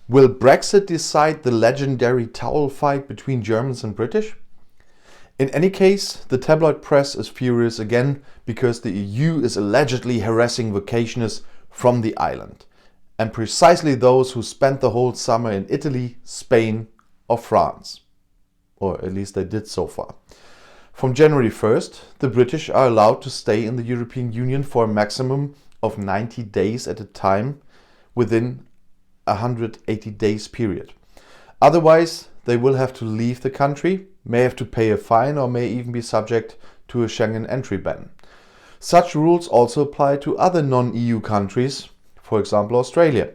Will Brexit decide the legendary towel fight between Germans and British? In any case, the tabloid press is furious again because the EU is allegedly harassing vacationers from the island, and precisely those who spent the whole summer in Italy, Spain or France. Or at least they did so far. From January 1st, the British are allowed to stay in the European Union for a maximum of 90 days at a time within a 180 days period. Otherwise, they will have to leave the country, may have to pay a fine, or may even be subject to a Schengen entry ban. Such rules also apply to other non-EU countries, for example Australia.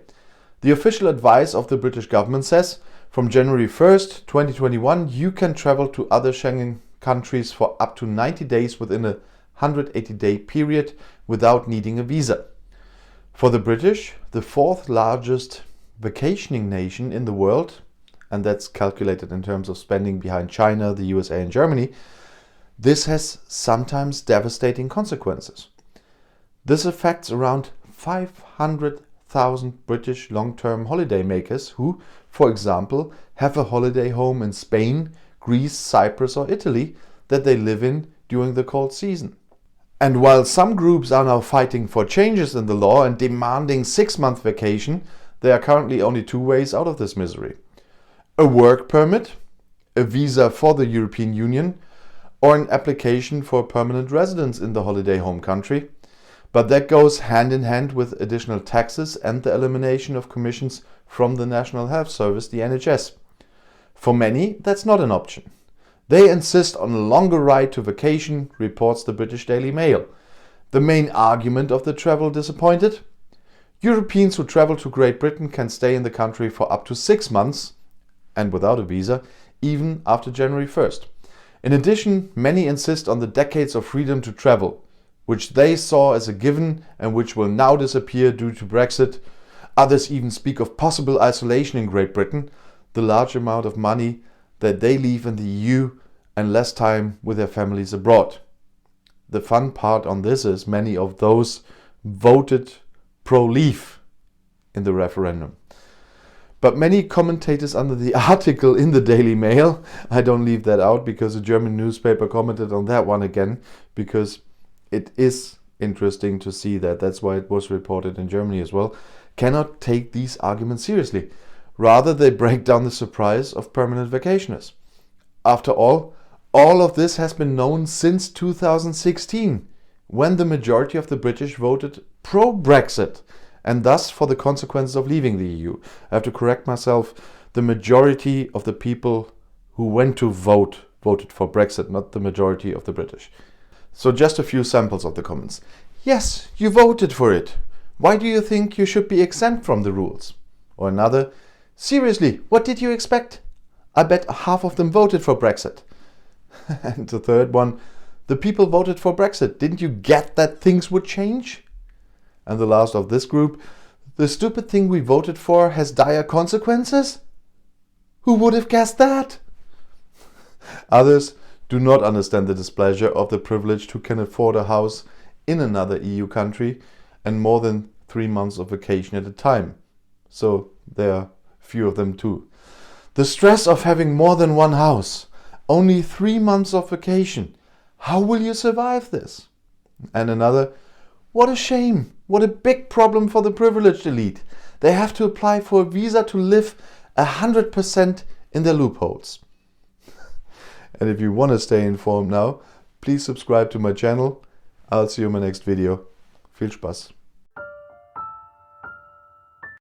The official advice of the British government says, from January 1st, 2021, you can travel to other Schengen countries for up to 90 days within a 180-day period without needing a visa. For the British, the fourth largest vacationing nation in the world, and that's calculated in terms of spending behind China, the USA and Germany, this has sometimes devastating consequences. This affects around 500,000 British long-term holiday makers who, for example, have a holiday home in Spain, Greece, Cyprus or Italy that they live in during the cold season. And while some groups are now fighting for changes in the law and demanding 6-month vacation, there are currently only two ways out of this misery. A work permit, a visa for the European Union, or an application for permanent residence in the holiday home country. But that goes hand in hand with additional taxes and the elimination of commissions from the National Health Service, the NHS. For many, that's not an option. They insist on a longer right to vacation, reports the British Daily Mail. The main argument of the travel disappointed? Europeans who travel to Great Britain can stay in the country for up to 6 months, and without a visa, even after January 1st. In addition, many insist on the decades of freedom to travel, which they saw as a given and which will now disappear due to Brexit. Others even speak of possible isolation in Great Britain, the large amount of money that they leave in the EU and less time with their families abroad. The fun part on this is many of those voted pro-leave in the referendum. But many commentators under the article in the Daily Mail, I don't leave that out because a German newspaper commented on that one again, because it is interesting to see that, that's why it was reported in Germany as well, cannot take these arguments seriously. Rather, they break down the surprise of permanent vacationers. After all of this has been known since 2016, when the majority of the British voted pro-Brexit, and thus for the consequences of leaving the EU. I have to correct myself, the majority of the people who went to vote voted for Brexit, not the majority of the British. So just a few samples of the comments. Yes, you voted for it. Why do you think you should be exempt from the rules? Or another, seriously, what did you expect? I bet half of them voted for Brexit. And the third one, the people voted for Brexit. Didn't you get that things would change? And the last of this group, the stupid thing we voted for has dire consequences? Who would have guessed that? Others do not understand the displeasure of the privileged who can afford a house in another EU country and more than 3 months of vacation at a time. So there are few of them too. The stress of having more than one house, only 3 months of vacation. How will you survive this? And another, what a shame, what a big problem for the privileged elite. They have to apply for a visa to live 100% in their loopholes. And if you want to stay informed now, please subscribe to my channel. I'll see you in my next video. Viel Spaß!